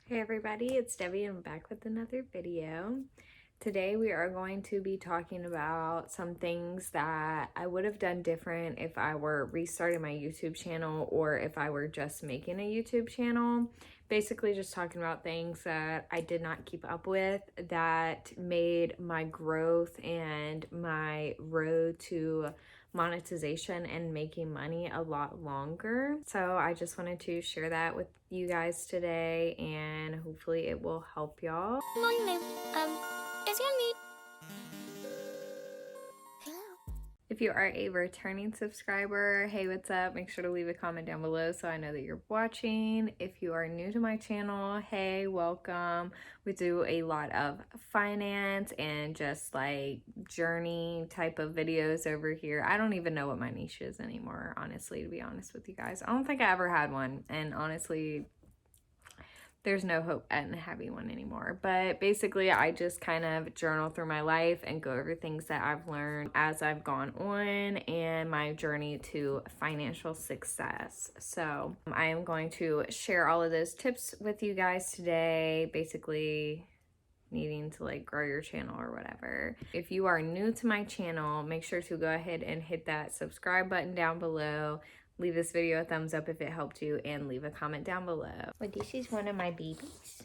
Hey everybody, it's Debbie and I'm back with another video. Today we are going to be talking about some things that I would have done different if I were restarting my YouTube channel or if I were just making a YouTube channel. Basically just talking about things that I did not keep up with that made my growth and my road to monetization and making money a lot longer. So I just wanted to share that with you guys today and hopefully it will help y'all. Morning, is your meat? If you are a returning subscriber, hey, what's up? Make sure to leave a comment down below so I know that you're watching. If you are new to my channel, hey, welcome. We do a lot of finance and just like journey type of videos over here. I don't even know what my niche is anymore, honestly, to be honest with you guys. I don't think I ever had one, and honestly, there's no hope in having one anymore. But basically, I just kind of journal through my life and go over things that I've learned as I've gone on and my journey to financial success. So I am going to share all of those tips with you guys today, basically needing to like grow your channel or whatever. If you are new to my channel, make sure to go ahead and hit that subscribe button down below. Leave this video a thumbs up if it helped you and leave a comment down below. Well, this is one of my babies.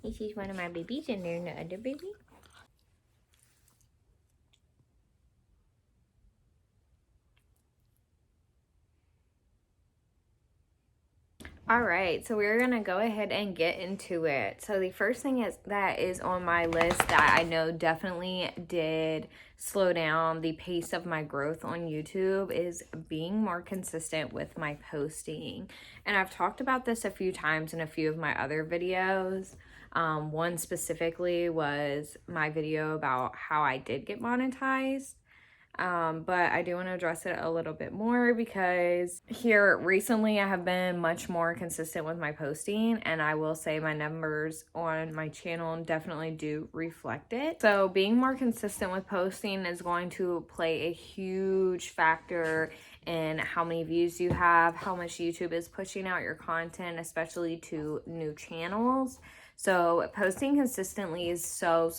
This is one of my babies and there's the other baby. Alright, so we're gonna go ahead and get into it. So the first thing that is on my list that I know definitely did slow down the pace of my growth on YouTube is being more consistent with my posting. And I've talked about this a few times in a few of my other videos. One specifically was my video about how I did get monetized. But I do want to address it a little bit more because here recently I have been much more consistent with my posting, and I will say my numbers on my channel definitely do reflect it. So being more consistent with posting is going to play a huge factor in how many views you have, how much YouTube is pushing out your content, especially to new channels. So posting consistently is so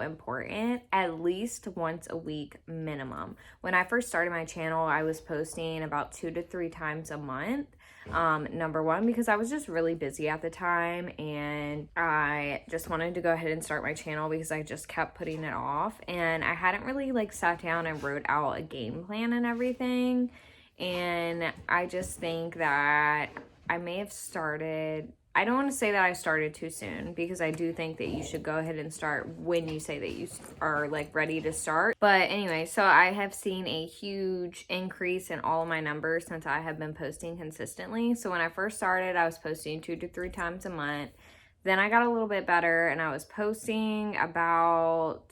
important, at least once a week minimum. When I first started my channel, I was posting about 2 to 3 times a month. Number one, because I was just really busy at the time and I just wanted to go ahead and start my channel because I just kept putting it off, and I hadn't really like sat down and wrote out a game plan and everything. And I just think that I may have started, I don't want to say that I started too soon, because I do think that you should go ahead and start when you say that you are like ready to start. But anyway, so I have seen a huge increase in all of my numbers since I have been posting consistently. So when I first started, I was posting 2 to 3 times a month. Then I got a little bit better and I was posting about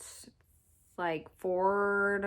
like 4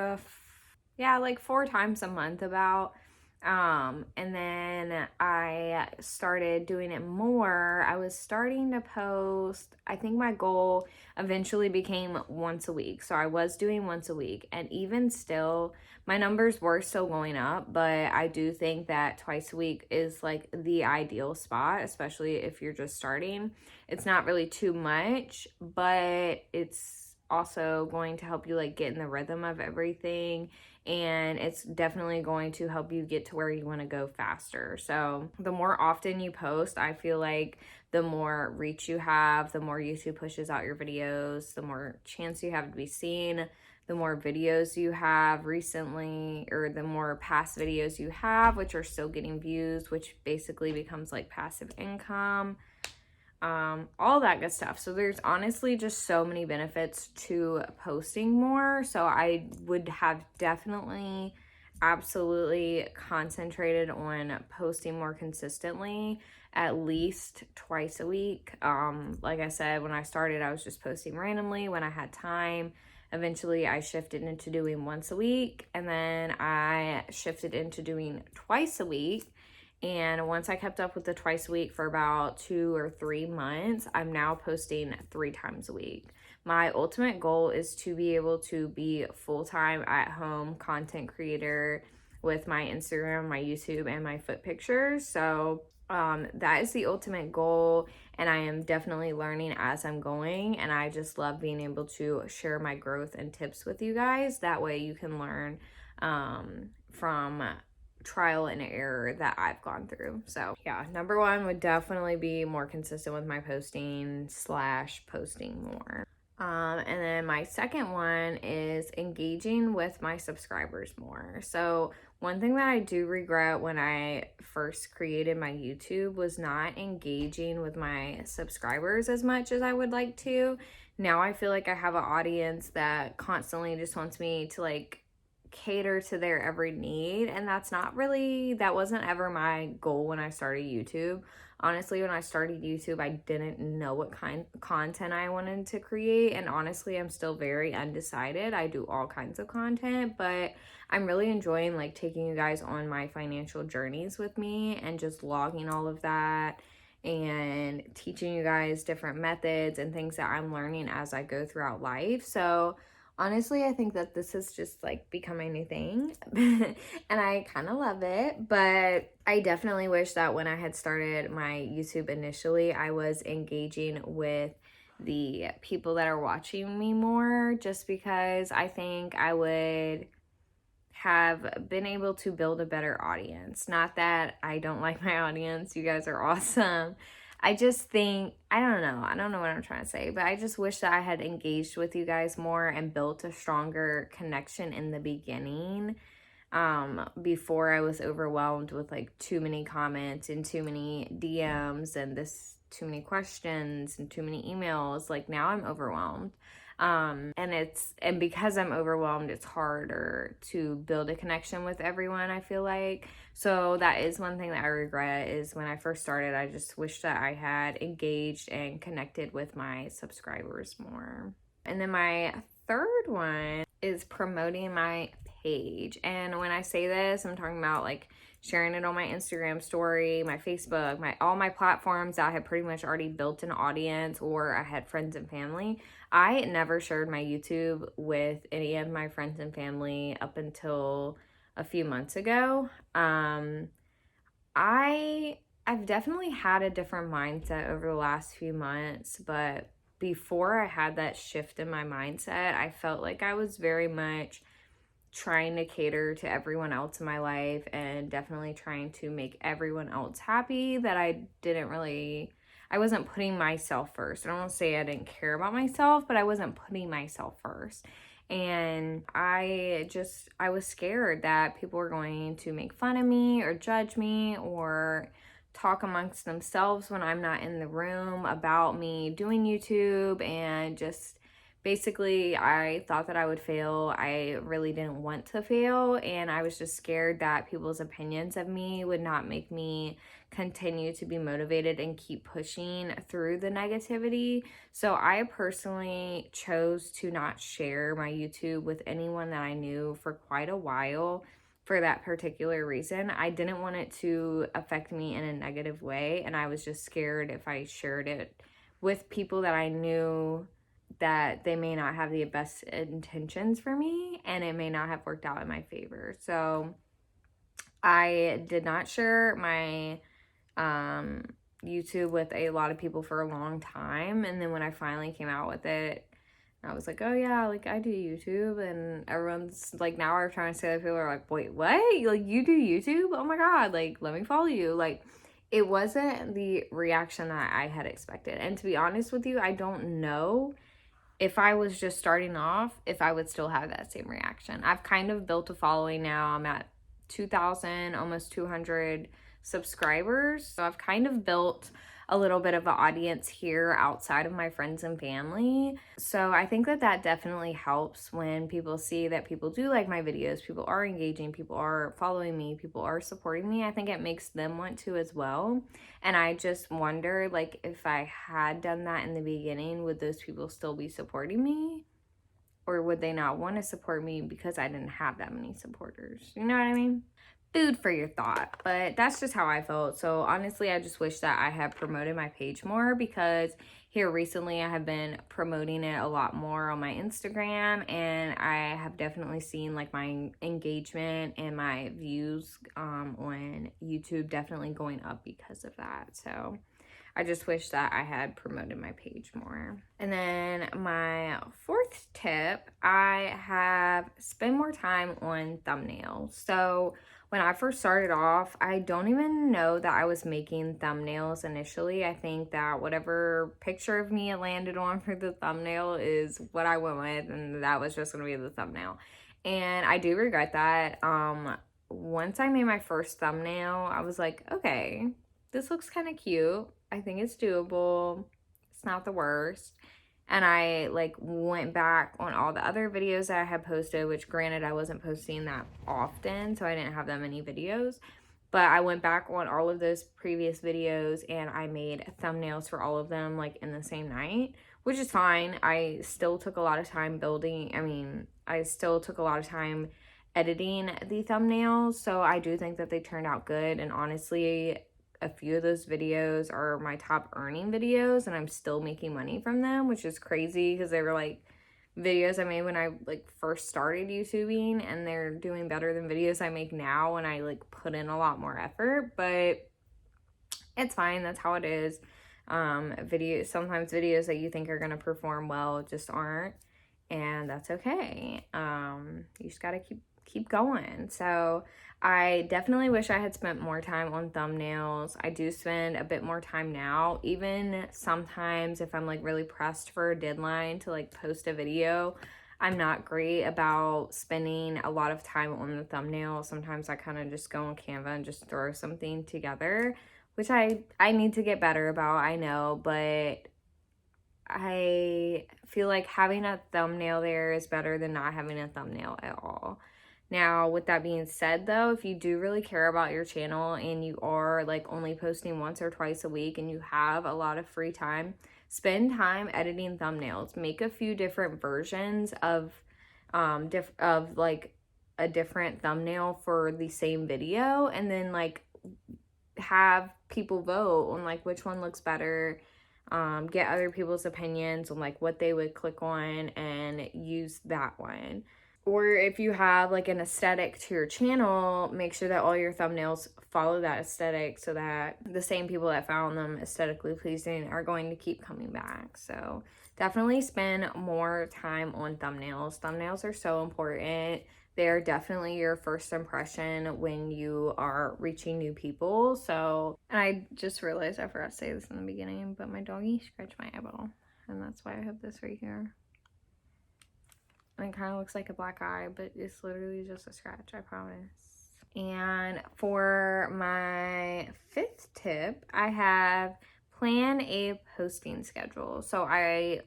times a month about. And then I started doing it more. I was starting to post, I think my goal eventually became once a week. So I was doing once a week, and even still, my numbers were still going up, but I do think that twice a week is like the ideal spot, especially if you're just starting. It's not really too much, but it's also going to help you like get in the rhythm of everything, and it's definitely going to help you get to where you want to go faster. So the more often you post, I feel like the more reach you have, the more YouTube pushes out your videos, the more chance you have to be seen, the more videos you have recently, or the more past videos you have, which are still getting views, which basically becomes like passive income. All that good stuff. So there's honestly just so many benefits to posting more. So I would have definitely absolutely concentrated on posting more consistently, at least twice a week. Like I said, when I started, I was just posting randomly when I had time. Eventually I shifted into doing once a week, and then I shifted into doing twice a week. And once I kept up with the twice a week for about 2 or 3 months, I'm now posting 3 times a week. My ultimate goal is to be able to be full-time at-home content creator with my Instagram, my YouTube, and my foot pictures. So that is the ultimate goal, and I am definitely learning as I'm going, and I just love being able to share my growth and tips with you guys. That way you can learn from trial and error that I've gone through. So yeah, number one would definitely be more consistent with my posting / posting more. And then my second one is engaging with my subscribers more. So one thing that I do regret when I first created my YouTube was not engaging with my subscribers as much as I would like to. Now I feel like I have an audience that constantly just wants me to like cater to their every need, and that wasn't ever my goal when I started YouTube. Honestly, when I started YouTube, I didn't know what kind of content I wanted to create, and honestly, I'm still very undecided. I do all kinds of content, but I'm really enjoying like taking you guys on my financial journeys with me and just logging all of that and teaching you guys different methods and things that I'm learning as I go throughout life. So honestly, I think that this has just like become a new thing and I kind of love it, but I definitely wish that when I had started my YouTube initially, I was engaging with the people that are watching me more, just because I think I would have been able to build a better audience. Not that I don't like my audience, you guys are awesome. I just think, I don't know what I'm trying to say, but I just wish that I had engaged with you guys more and built a stronger connection in the beginning, before I was overwhelmed with like too many comments and too many DMs and too many questions and too many emails. Like now I'm overwhelmed. And because I'm overwhelmed, it's harder to build a connection with everyone, I feel like. So that is one thing that I regret, is when I first started, I just wish that I had engaged and connected with my subscribers more. And then my third one is promoting my page. And when I say this, I'm talking about like sharing it on my Instagram story, my Facebook, all my platforms that I had pretty much already built an audience, or I had friends and family. I never shared my YouTube with any of my friends and family up until a few months ago. I've definitely had a different mindset over the last few months, but before I had that shift in my mindset, I felt like I was very much trying to cater to everyone else in my life and definitely trying to make everyone else happy, that I wasn't putting myself first. I don't want to say I didn't care about myself, but I wasn't putting myself first. And I was scared that people were going to make fun of me or judge me or talk amongst themselves when I'm not in the room about me doing YouTube, and just basically I thought that I would fail. I really didn't want to fail, and I was just scared that people's opinions of me would not make me continue to be motivated and keep pushing through the negativity. So I personally chose to not share my YouTube with anyone that I knew for quite a while, for that particular reason. I didn't want it to affect me in a negative way, and I was just scared if I shared it with people that I knew that they may not have the best intentions for me, and it may not have worked out in my favor. So I did not share my YouTube with a lot of people for a long time, and then when I finally came out with it, I was like, oh yeah, like I do YouTube, and everyone's like, now are trying to say that people are like, wait, what? Like you do YouTube? Oh my God, like let me follow you. Like it wasn't the reaction that I had expected. And to be honest with you, I don't know if I was just starting off, if I would still have that same reaction. I've kind of built a following now. I'm at 2,000, almost 200 subscribers. So I've kind of built a little bit of an audience here outside of my friends and family. So I think that that definitely helps when people see that people do like my videos, people are engaging, people are following me, people are supporting me. I think it makes them want to as well. And I just wonder, like, if I had done that in the beginning, would those people still be supporting me? Or would they not want to support me because I didn't have that many supporters? You know what I mean? Food for your thought, but that's just how I felt. So honestly, I just wish that I had promoted my page more, because here recently I have been promoting it a lot more on my Instagram, and I have definitely seen like my engagement and my views on YouTube definitely going up because of that. So I just wish that I had promoted my page more. And then my fourth tip, I have spend more time on thumbnails. So when I first started off, I don't even know that I was making thumbnails initially. I think that whatever picture of me it landed on for the thumbnail is what I went with, and that was just gonna be the thumbnail. And I do regret that. Once I made my first thumbnail, I was like, okay, this looks kind of cute. I think it's doable. It's not the worst. And I like went back on all the other videos that I had posted, which granted I wasn't posting that often, so I didn't have that many videos. But I went back on all of those previous videos and I made thumbnails for all of them like in the same night, which is fine. I still took a lot of time I still took a lot of time editing the thumbnails, so I do think that they turned out good. And honestly, a few of those videos are my top earning videos and I'm still making money from them, which is crazy because they were like videos I made when I like first started YouTubing, and they're doing better than videos I make now when I like put in a lot more effort. But it's fine, that's how it is. Sometimes videos that you think are gonna perform well just aren't, and that's okay. You just gotta keep going. So I definitely wish I had spent more time on thumbnails. I do spend a bit more time now, even sometimes if I'm like really pressed for a deadline to like post a video. I'm not great about spending a lot of time on the thumbnail. Sometimes I kind of just go on Canva and just throw something together, which I need to get better about, I know, but I feel like having a thumbnail there is better than not having a thumbnail at all. Now, with that being said, though, if you do really care about your channel and you are like only posting once or twice a week and you have a lot of free time, spend time editing thumbnails. Make a few different versions of like a different thumbnail for the same video, and then like have people vote on like which one looks better. Get other people's opinions on like what they would click on and use that one. Or if you have like an aesthetic to your channel, make sure that all your thumbnails follow that aesthetic so that the same people that found them aesthetically pleasing are going to keep coming back. So definitely spend more time on thumbnails. Thumbnails are so important. They're definitely your first impression when you are reaching new people. So, and I just realized I forgot to say this in the beginning, but my doggy scratched my eyeball, and that's why I have this right here. And it kind of looks like a black eye, but it's literally just a scratch, I promise. And for my fifth tip, I have plan a posting schedule. So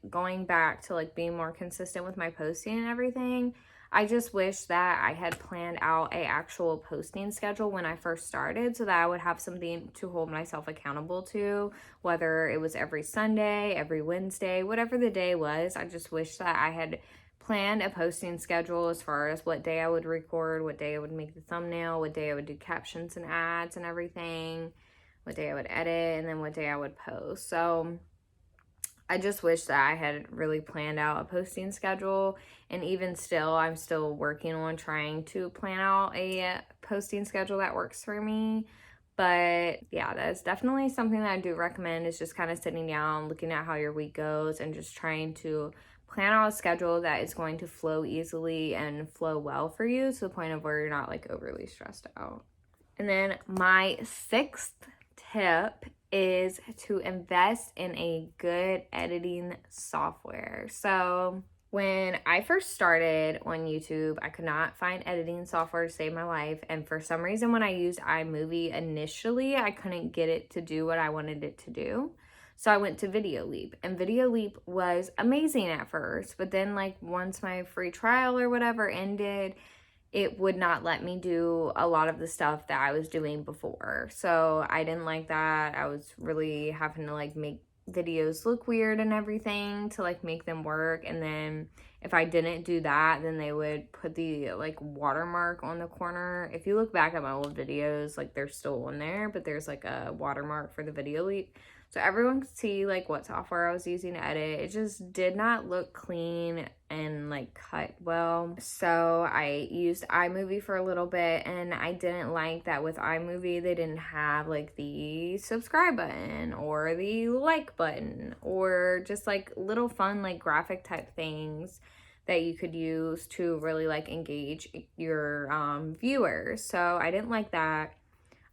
going back to like being more consistent with my posting and everything, I just wish that I had planned out a actual posting schedule when I first started so that I would have something to hold myself accountable to, whether it was every Sunday, every Wednesday, whatever the day was. I just wish that I had planned a posting schedule as far as what day I would record, what day I would make the thumbnail, what day I would do captions and ads and everything, what day I would edit, and then what day I would post. So I just wish that I had really planned out a posting schedule, and even still, I'm still working on trying to plan out a posting schedule that works for me. But yeah, that's definitely something that I do recommend, is just kind of sitting down, looking at how your week goes, and just trying to plan out a schedule that is going to flow easily and flow well for you to the point of where you're not like overly stressed out. And then my sixth tip is to invest in a good editing software. So when I first started on YouTube, I could not find editing software to save my life. And for some reason, when I used iMovie initially, I couldn't get it to do what I wanted it to do. So I went to Video Leap, and Video Leap was amazing at first, but then like once my free trial or whatever ended, it would not let me do a lot of the stuff that I was doing before. So I didn't like that. I was really having to like make videos look weird and everything to like make them work. And then if I didn't do that, then they would put the like watermark on the corner. If you look back at my old videos, like they're still on there, but there's like a watermark for the Video Leap. so everyone could see like what software I was using to edit. It just did not look clean and like cut well. So I used iMovie for a little bit, and I didn't like that with iMovie they didn't have like the subscribe button or the like button or just like little fun like graphic type things that you could use to really like engage your viewers. So I didn't like that.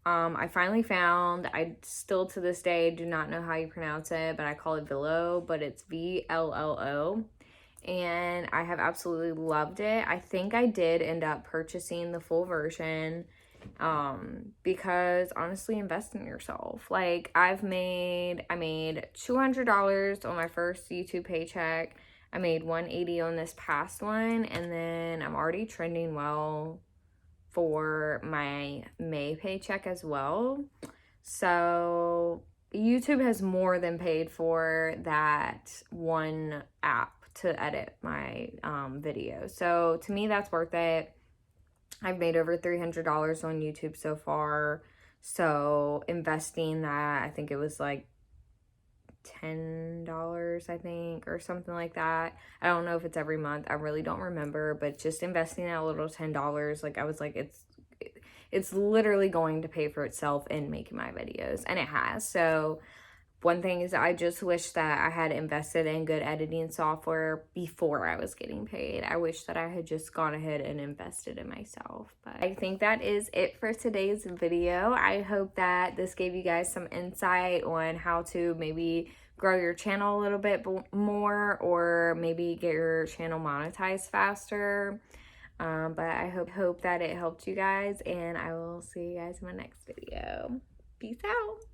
I finally found, I still to this day do not know how you pronounce it, but I call it Villo, but it's VLLO. And I have absolutely loved it. I think I did end up purchasing the full version because honestly, invest in yourself. Like I made $200 on my first YouTube paycheck. I made $180 on this past one, and then I'm already trending well for my May paycheck as well. So YouTube has more than paid for that one app to edit my videos. So to me, that's worth it. I've made over $300 on YouTube so far. So investing that, I think it was like $10, I think, or something like that. I don't know if it's every month. I really don't remember, but just investing that little $10, like I was like, it's literally going to pay for itself in making my videos, and it has. So one thing is I just wish that I had invested in good editing software before I was getting paid. I wish that I had just gone ahead and invested in myself. But I think that is it for today's video. I hope that this gave you guys some insight on how to maybe grow your channel a little bit more, or maybe get your channel monetized faster. But I hope that it helped you guys, and I will see you guys in my next video. Peace out.